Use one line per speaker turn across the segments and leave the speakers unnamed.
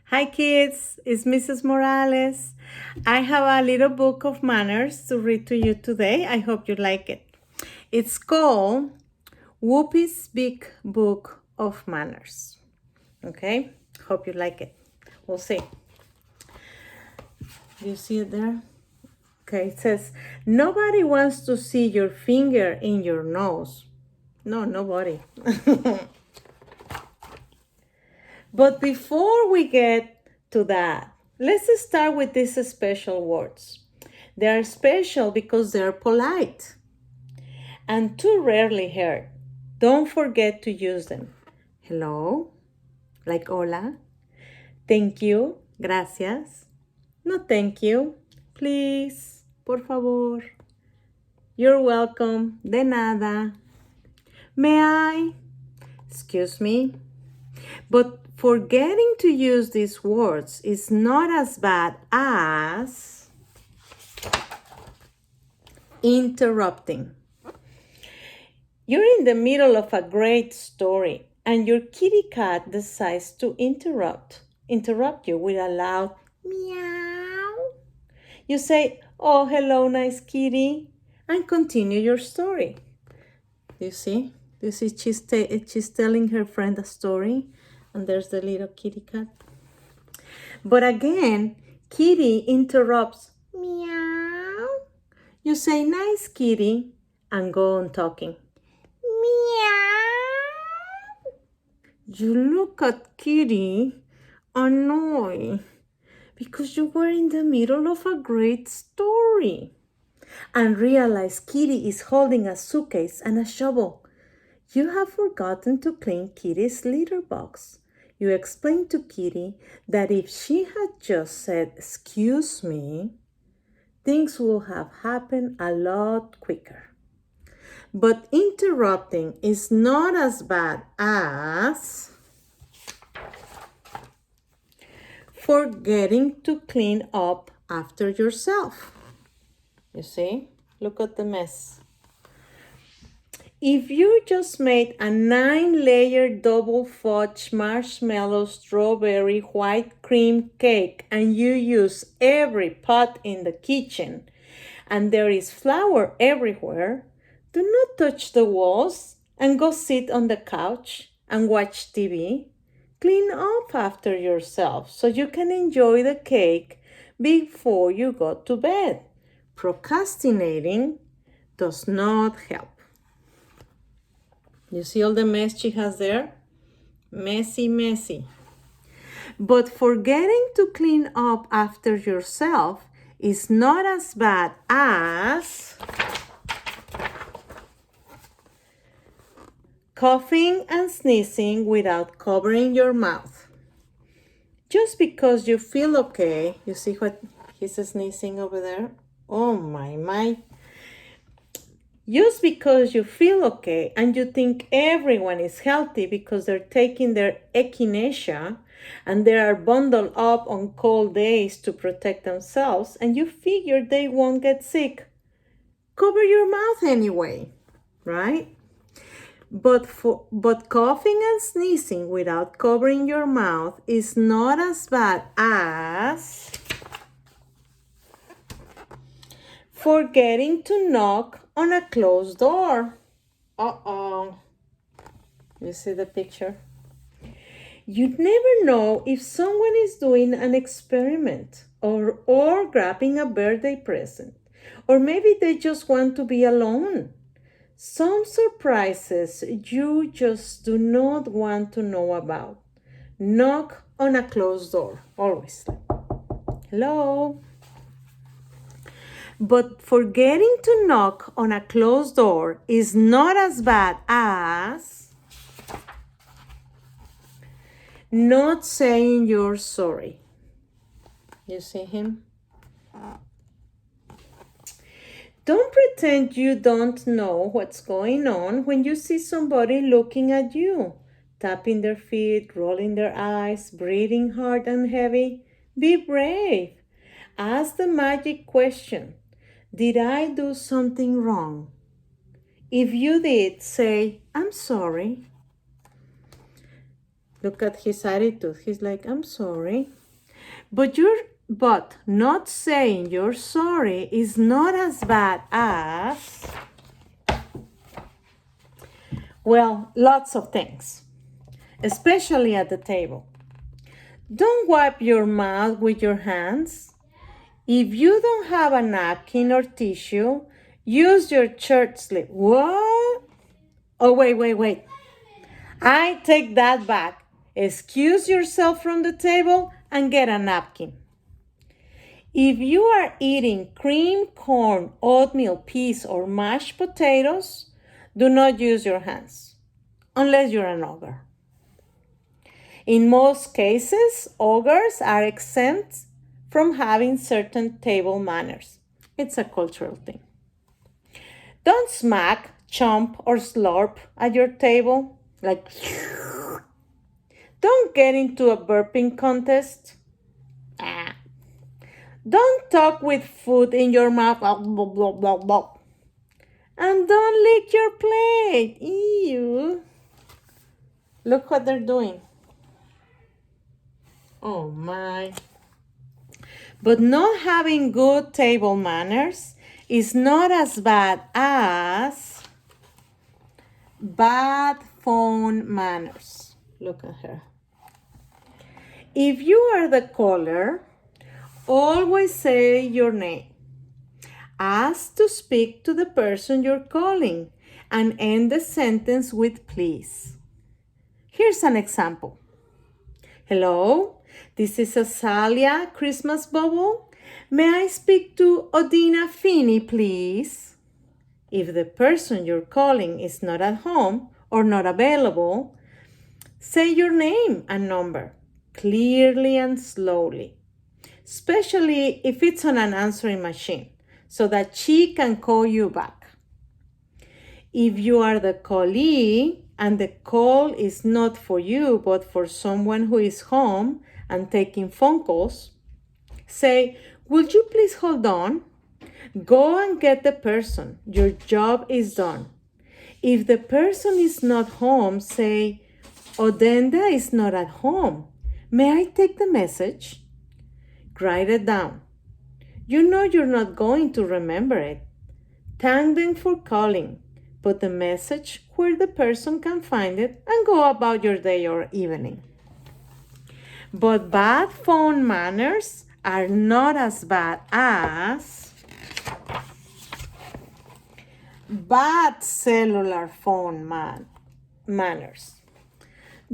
Hi kids, it's Mrs. Morales. I have a little book of manners to read to you today. I hope you like it. It's called Whoopis Big Book of Manners. Okay, hope you like it. We'll see. Do you see it there? Okay, it says, nobody wants to see your finger in your nose. No, nobody. But before we get to that, let's start with these special words. They are special because they're polite and too rarely heard. Don't forget to use them. Hello, like hola. Thank you, gracias. No thank you, please, por favor. You're welcome, de nada. May I? Excuse me. But forgetting to use these words is not as bad as interrupting. You're in the middle of a great story and your kitty cat decides to interrupt you with a loud meow. You say, "Oh, hello, nice kitty," and continue your story. Do you see? Do you see she's telling her friend a story and there's the little kitty cat? But again, kitty interrupts, meow. You say, "Nice kitty," and go on talking. Meow. You look at kitty, annoyed, because you were in the middle of a great story. And realize kitty is holding a suitcase and a shovel. You have forgotten to clean Kitty's litter box. You explain to Kitty that if she had just said, "Excuse me," things would have happened a lot quicker. But interrupting is not as bad as forgetting to clean up after yourself. You see? Look at the mess. If you just made a 9-layer double fudge marshmallow strawberry white cream cake and you use every pot in the kitchen and there is flour everywhere, do not touch the walls and go sit on the couch and watch TV. Clean up after yourself so you can enjoy the cake before you go to bed. Procrastinating does not help. You see all the mess she has there? Messy, messy. But forgetting to clean up after yourself is not as bad as coughing and sneezing without covering your mouth. Just because you feel okay, you see what he's sneezing over there? Oh my. Just because you feel okay and you think everyone is healthy because they're taking their echinacea and they are bundled up on cold days to protect themselves and you figure they won't get sick, cover your mouth anyway, right? But coughing and sneezing without covering your mouth is not as bad as forgetting to knock on a closed door. Uh-oh. You see the picture? You'd never know if someone is doing an experiment or grabbing a birthday present. Or maybe they just want to be alone. Some surprises you just do not want to know about. Knock on a closed door, always. Hello? But forgetting to knock on a closed door is not as bad as not saying you're sorry. You see him? Don't pretend you don't know what's going on when you see somebody looking at you, tapping their feet, rolling their eyes, breathing hard and heavy. Be brave. Ask the magic question. Did I do something wrong? If you did, say, "I'm sorry." Look at his attitude. He's like, I'm sorry. But not saying you're sorry is not as bad as, well, lots of things, especially at the table. Don't wipe your mouth with your hands. If you don't have a napkin or tissue, use your shirt sleeve. What? Oh, wait. I take that back. Excuse yourself from the table and get a napkin. If you are eating cream, corn, oatmeal, peas, or mashed potatoes, do not use your hands, unless you're an ogre. In most cases, ogres are exempt from having certain table manners. It's a cultural thing. Don't smack, chomp, or slurp at your table. Like, don't get into a burping contest. Don't talk with food in your mouth. Blah, blah, blah, blah. And don't lick your plate. Ew. Look what they're doing. Oh my. But not having good table manners is not as bad as bad phone manners. Look at her. If you are the caller, always say your name. Ask to speak to the person you're calling and end the sentence with please. Here's an example. Hello, this is Azalia Christmas Bubble. May I speak to Odina Finney, please? If the person you're calling is not at home or not available, say your name and number clearly and slowly, especially if it's on an answering machine, so that she can call you back. If you are the callee and the call is not for you but for someone who is home and taking phone calls, say, would you please hold on? Go and get the person. Your job is done. If the person is not home, say, Odenda is not at home. May I take the message? Write it down. You know you're not going to remember it. Thank them for calling. Put the message where the person can find it and go about your day or evening. But bad phone manners are not as bad as bad cellular phone manners.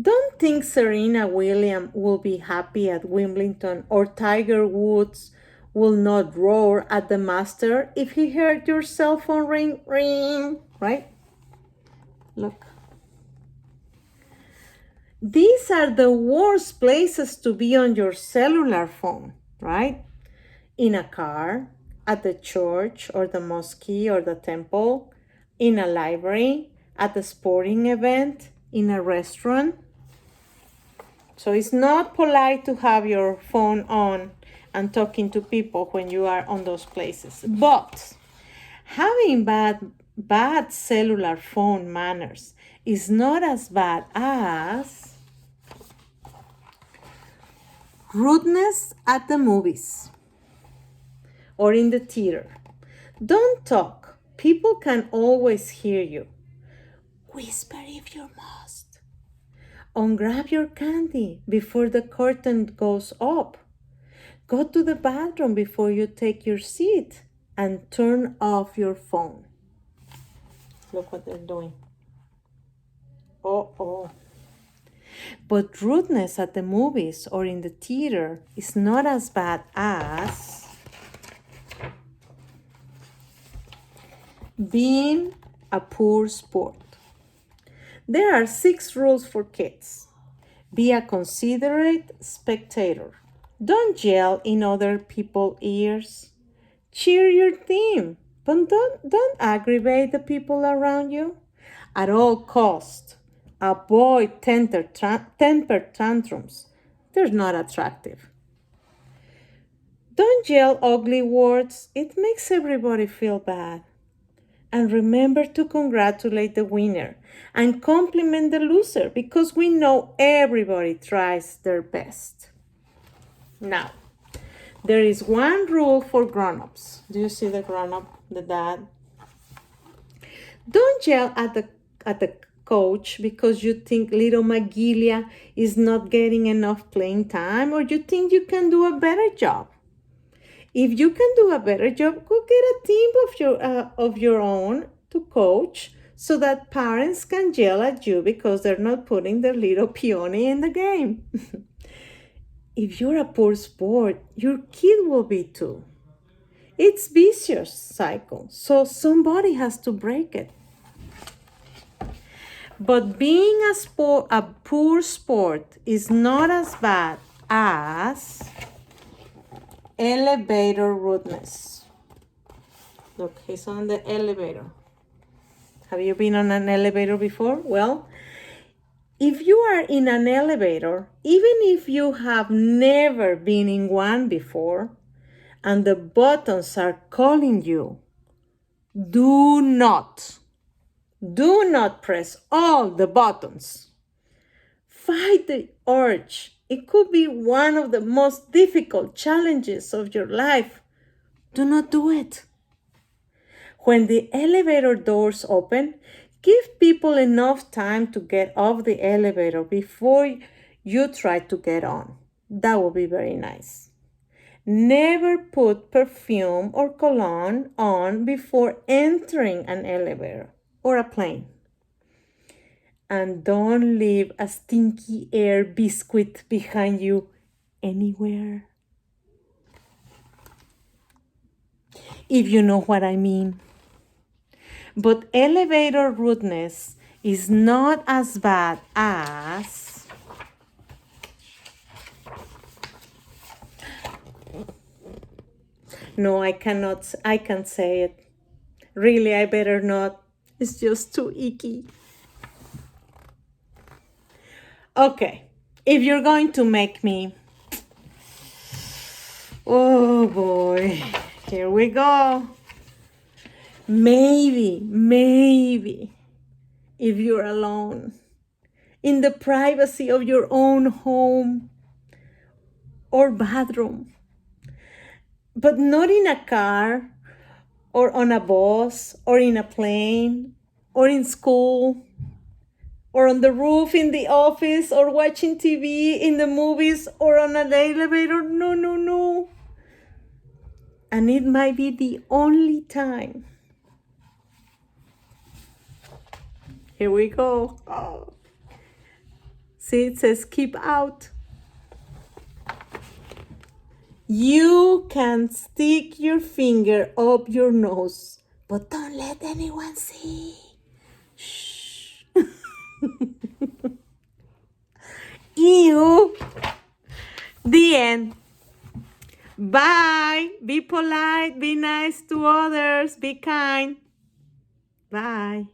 Don't think Serena Williams will be happy at Wimbledon or Tiger Woods will not roar at the master if he heard your cell phone ring, ring, right? Look. These are the worst places to be on your cellular phone, right? In a car, at the church or the mosque or the temple, in a library, at a sporting event, in a restaurant. So it's not polite to have your phone on and talking to people when you are on those places. But having bad cellular phone manners is not as bad as rudeness at the movies or in the theater. Don't talk. People can always hear you. Whisper if you must. Ungrab your candy before the curtain goes up. Go to the bathroom before you take your seat and turn off your phone. Look what they're doing. Oh. But rudeness at the movies or in the theater is not as bad as being a poor sport. There are 6 rules for kids. Be a considerate spectator. Don't yell in other people's ears. Cheer your team, but don't aggravate the people around you. At all costs, avoid temper tantrums. They're not attractive. Don't yell ugly words. It makes everybody feel bad. And remember to congratulate the winner and compliment the loser because we know everybody tries their best. Now, there is one rule for grown-ups. Do you see the grown-up, the dad? Don't yell at the coach because you think little Magilia is not getting enough playing time or you think you can do a better job. If you can do a better job, go get a team of your own to coach so that parents can yell at you because they're not putting their little peony in the game. If you're a poor sport, your kid will be too. It's vicious cycle, so somebody has to break it. But being a poor sport is not as bad as elevator rudeness. Look, he's on the elevator. Have you been on an elevator before? Well, if you are in an elevator, even if you have never been in one before, and the buttons are calling you, do not press all the buttons. Fight the urge. It could be one of the most difficult challenges of your life. Do not do it. When the elevator doors open, give people enough time to get off the elevator before you try to get on. That will be very nice. Never put perfume or cologne on before entering an elevator or a plane. And don't leave a stinky air biscuit behind you anywhere. If you know what I mean. But elevator rudeness is not as bad as no, I can't say it. Really, I better not. It's just too icky. Okay, if you're going to make me, oh boy, here we go. Maybe, if you're alone, in the privacy of your own home or bathroom, but not in a car or on a bus or in a plane or in school or on the roof in the office or watching TV in the movies or on an elevator. No. And it might be the only time. Here we go. Oh. See, it says keep out. You can stick your finger up your nose, but don't let anyone see. Shh. Ew. The end. Bye. Be polite. Be nice to others. Be kind. Bye.